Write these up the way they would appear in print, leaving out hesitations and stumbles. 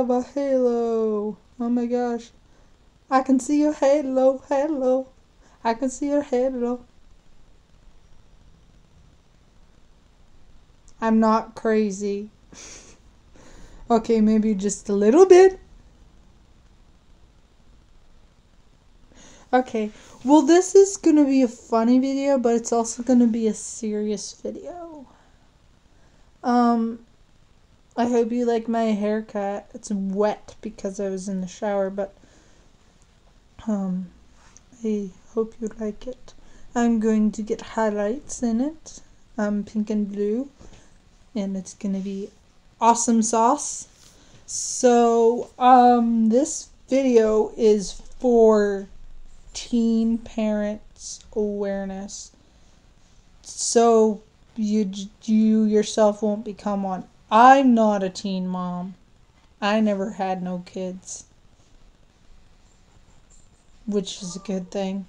have a halo. Oh my gosh. I can see your halo, halo. I can see your halo. I'm not crazy. Okay, maybe just a little bit. Okay, well this is gonna be a funny video, but it's also gonna be a serious video. I hope you like my haircut. It's wet because I was in the shower, but I hope you like it. I'm going to get highlights in it, pink and blue, and it's gonna be awesome sauce. So, this video is for teen parents awareness, so you yourself won't become one. I'm not a teen mom. I never had no kids, which is a good thing.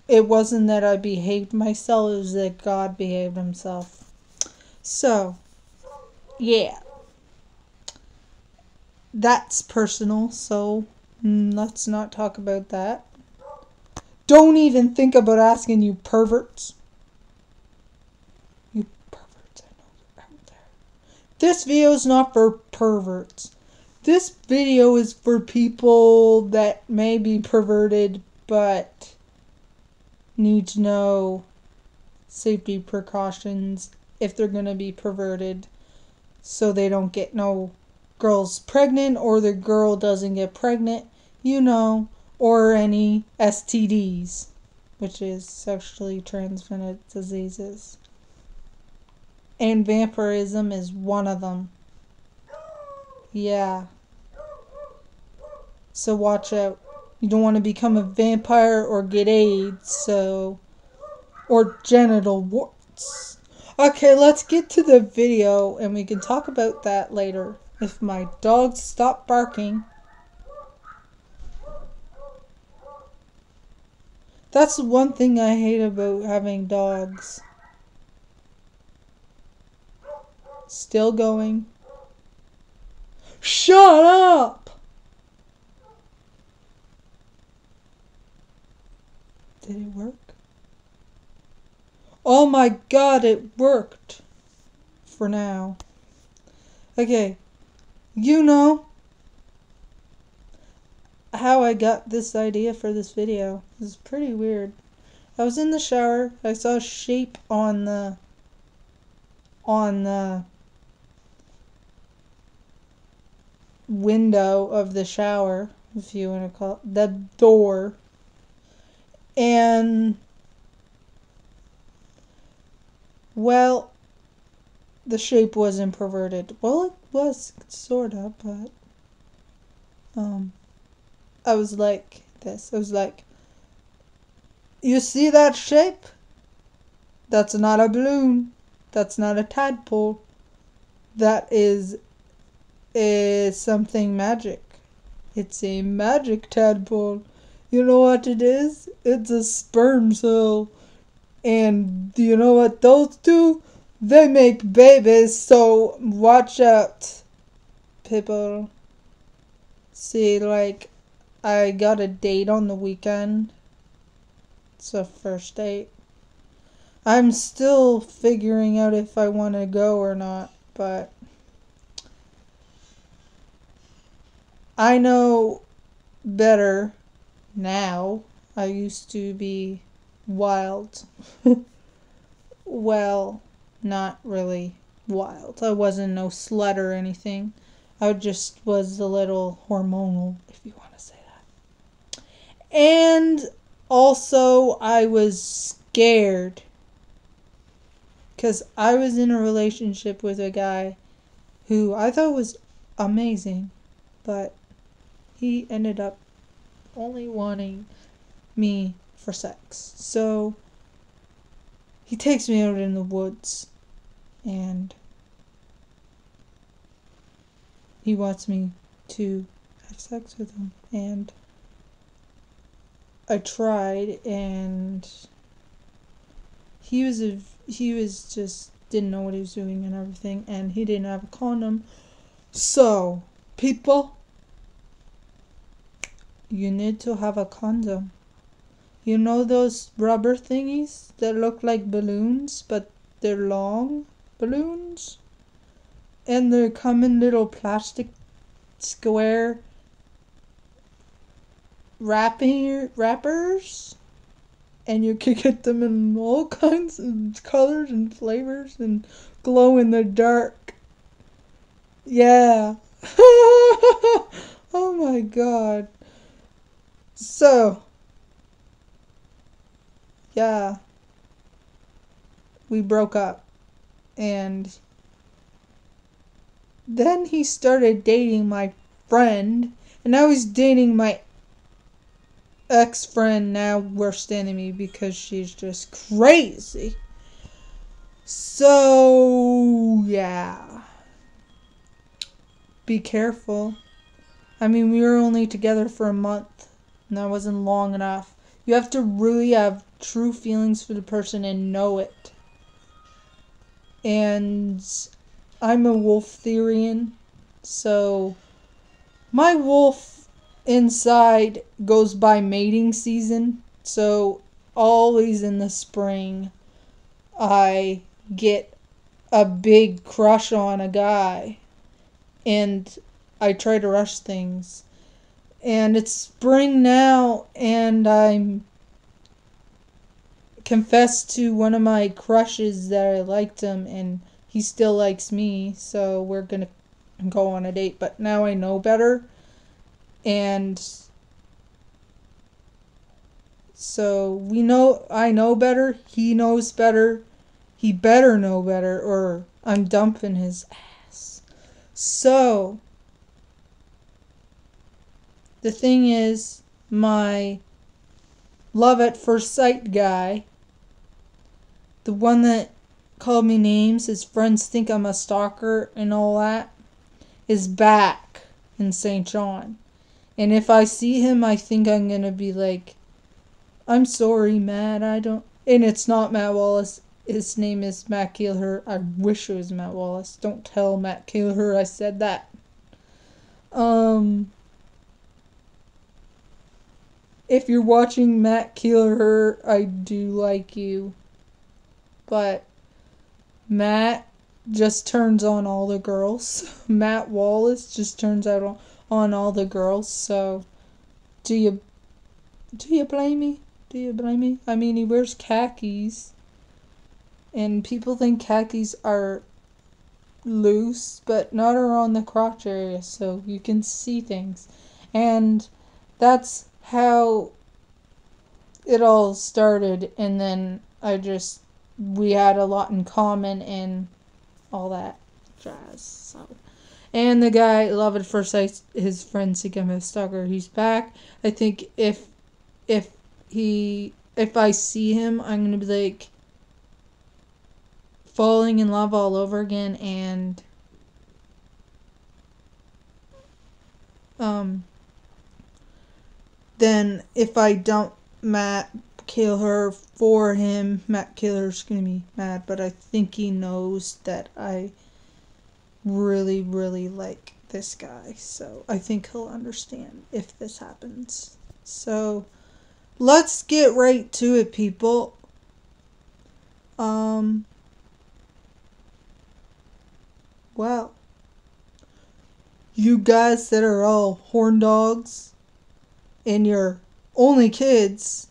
It wasn't that I behaved myself, it was that God behaved himself. So, yeah. That's personal, so let's not talk about that. Don't even think about asking, you perverts. You perverts, I know you're out there. This video is not for perverts. This video is for people that may be perverted but need to know safety precautions if they're going to be perverted, so they don't get no girls pregnant, or the girl doesn't get pregnant, or any STDs, which is sexually transmitted diseases. And vampirism is one of them. Yeah. So watch out. You don't want to become a vampire or get AIDS, or genital warts. Okay, let's get to the video and we can talk about that later. If my dogs stop barking. That's the one thing I hate about having dogs. Still going. Shut up! Did it work? Oh my god, it worked. For now. Okay. You know how I got this idea for this video. This is pretty weird. I was in the shower. I saw a shape on the window of the shower, if you want to call it, the door. And, well, the shape wasn't perverted. Well, it was, sort of, but, I was like this. I was like, you see that shape? That's not a balloon. That's not a tadpole. That is something magic. It's a magic tadpole. You know what it is? It's a sperm cell. And do you know what those do? They make babies, so watch out, people. See, like, I got a date on the weekend. It's a first date. I'm still figuring out if I want to go or not, but I know better now. I used to be wild. Well, not really wild. I wasn't no slut or anything. I just was a little hormonal, if you want to say that. And also, I was scared. Because I was in a relationship with a guy who I thought was amazing. But he ended up only wanting me for sex. So he takes me out in the woods and he wants me to have sex with him. And I tried, and he was just didn't know what he was doing and everything, and he didn't have a condom. So, people, you need to have a condom. You know those rubber thingies that look like balloons, but they're long balloons? And they come in little plastic square wrappers? And you can get them in all kinds of colors and flavors and glow in the dark. Yeah. Oh my god. So, yeah. We broke up. And then he started dating my friend. And now he's dating my ex-friend now worse than me because she's just crazy. So, yeah. Be careful. I mean, we were only together for a month, and that wasn't long enough. You have to really have true feelings for the person and know it. And I'm a Wolftherian, so my wolf inside goes by mating season. So always in the spring, I get a big crush on a guy, and I try to rush things. And it's spring now, and I'm confessed to one of my crushes that I liked him, and he still likes me, so we're gonna go on a date. But now I know better, and so I know better, he knows better, he better know better, or I'm dumping his ass. So, the thing is, my love at first sight guy, the one that called me names, his friends think I'm a stalker and all that, is back in St. John. And if I see him, I think I'm gonna be like, I'm sorry, Matt, I don't... And it's not Matt Wallace. His name is Matt Keelher. I wish it was Matt Wallace. Don't tell Matt Keelher I said that. If you're watching Matt Keelher, I do like you. But Matt just turns on all the girls. Matt Wallace just turns out on all the girls. So, do you blame me? Do you blame me? I mean, he wears khakis, and people think khakis are loose, but not around the crotch area, so you can see things. And that's how it all started, and then we had a lot in common and all that jazz. So, and the guy, love at first sight, his friends think I'm a stalker. He's back. I think if I see him, I'm gonna be like falling in love all over again. And then if I don't Matt Keelher for him, Matt Keelher's gonna be mad, but I think he knows that I really, really like this guy, so I think he'll understand if this happens. So, let's get right to it, people. Well, you guys that are all horn dogs and you're only kids,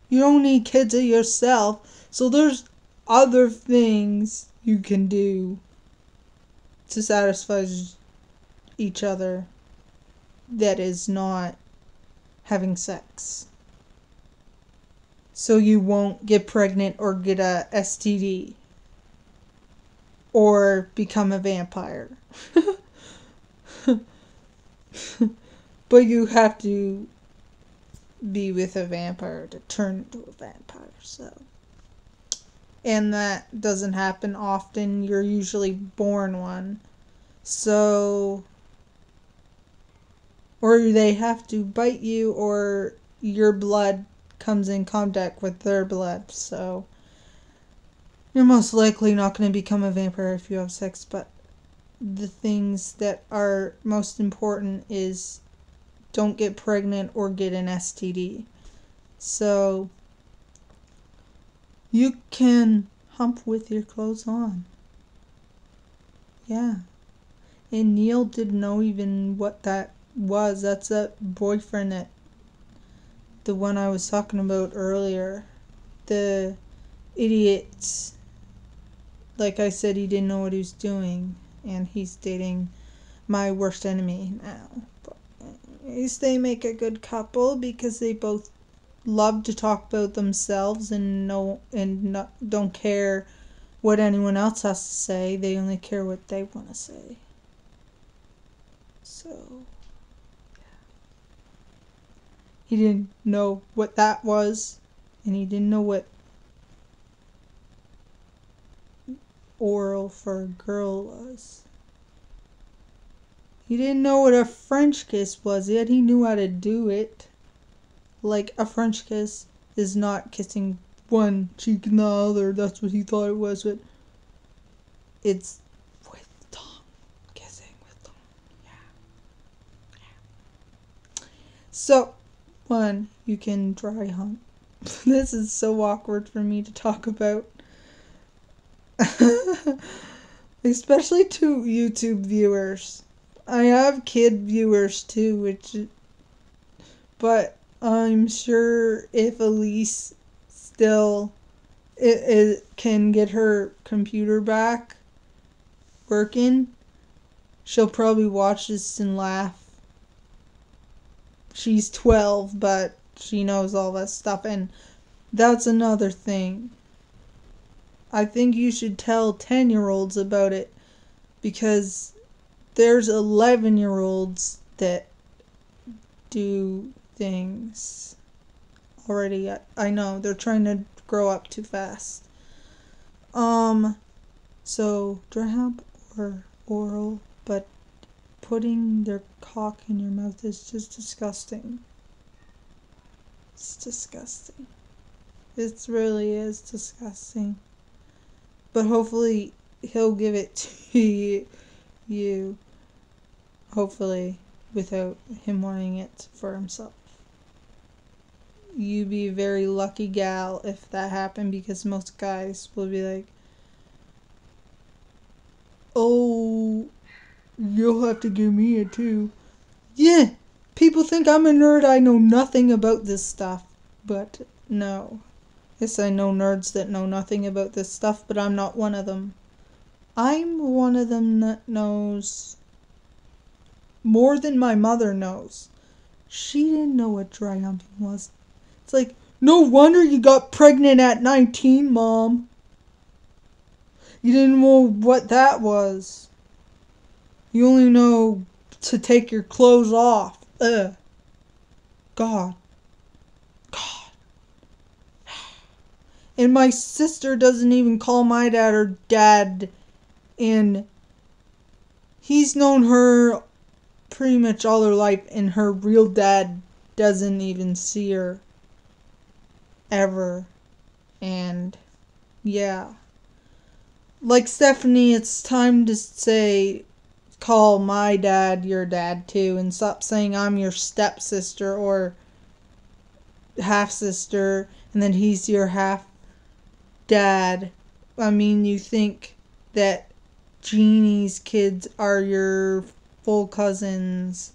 you don't need kids of yourself, so there's other things you can do to satisfy each other that is not having sex, so you won't get pregnant or get a STD or become a vampire. But you have to be with a vampire to turn into a vampire, so. And that doesn't happen often. You're usually born one. So, or they have to bite you, or your blood comes in contact with their blood. So, you're most likely not going to become a vampire if you have sex, but the things that are most important is don't get pregnant or get an STD. So you can hump with your clothes on. Yeah. And Neil didn't know even what that was. That's that boyfriend that, the one I was talking about earlier. The idiot. Like I said, he didn't know what he was doing. And he's dating my worst enemy now. But at least they make a good couple because they both love to talk about themselves and don't care what anyone else has to say. They only care what they want to say. So, yeah. He didn't know what that was, and he didn't know what oral for a girl was. He didn't know what a French kiss was, yet he knew how to do it. Like, a French kiss is not kissing one cheek and the other. That's what he thought it was, but it's with tongue. Kissing with tongue. Yeah. So, one, you can dry hump. This is so awkward for me to talk about. Especially to YouTube viewers. I have kid viewers too, but I'm sure if Elise still it can get her computer back working, she'll probably watch this and laugh. She's 12, but she knows all that stuff, and that's another thing. I think you should tell 10-year-olds about it, because there's 11-year-olds that do things already. I know, they're trying to grow up too fast. So, dry hump or oral, but putting their cock in your mouth is just disgusting. It's disgusting. It really is disgusting. But hopefully he'll give it to you. Hopefully, without him wanting it for himself. You be a very lucky gal if that happened, because most guys will be like, oh, you'll have to give me it too. Yeah, people think I'm a nerd. I know nothing about this stuff. But no. Yes, I know nerds that know nothing about this stuff, but I'm not one of them. I'm one of them that knows more than my mother knows. She didn't know what dry humping was. It's like, no wonder you got pregnant at 19, Mom. You didn't know what that was. You only know to take your clothes off. Ugh. God. And my sister doesn't even call my dad her dad. And he's known her pretty much all her life, and her real dad doesn't even see her ever. And yeah, like Stephanie, it's time to call my dad your dad too, and stop saying I'm your stepsister or half sister and then he's your half dad. I mean, you think that Jeannie's kids are your full cousins.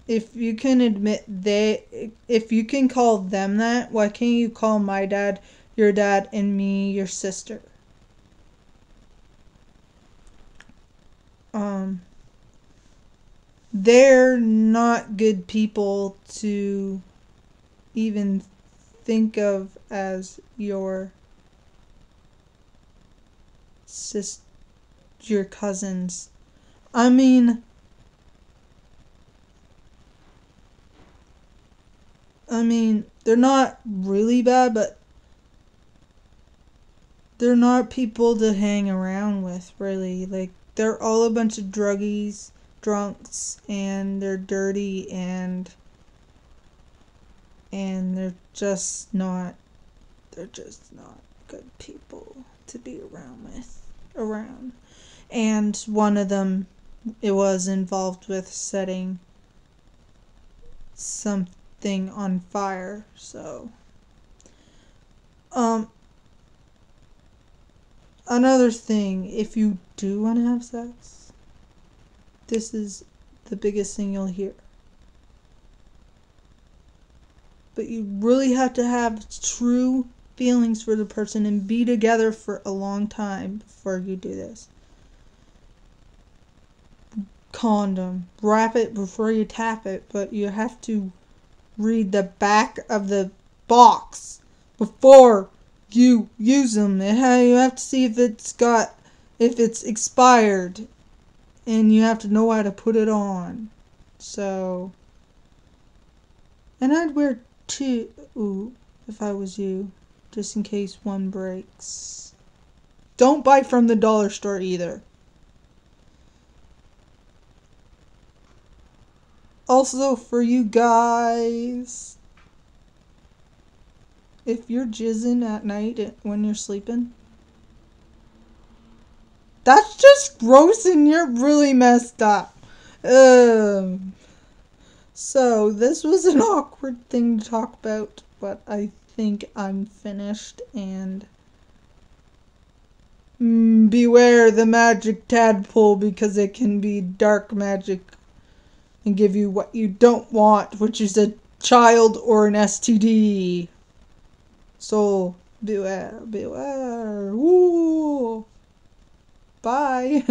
If you can if you can call them that, why can't you call my dad your dad and me your sister? They're not good people to even think of as your your cousins. I mean, they're not really bad, but they're not people to hang around with, really. Like, they're all a bunch of druggies, drunks, and they're dirty, and they're just not good people to be around. And one of them, it was involved with setting something on fire. So, another thing, if you do want to have sex, this is the biggest thing you'll hear. But you really have to have true feelings for the person and be together for a long time before you do this. Condom. Wrap it before you tap it, but you have to read the back of the box before you use them. You have to see if it's expired, and you have to know how to put it on. So, and I'd wear two if I was you, just in case one breaks. Don't buy from the dollar store either. Also, for you guys, if you're jizzing at night when you're sleeping, that's just gross and you're really messed up. So, this was an awkward thing to talk about, but I think I'm finished, and beware the magic tadpole, because it can be dark magic and give you what you don't want, which is a child or an STD. So, beware. Woo! Bye.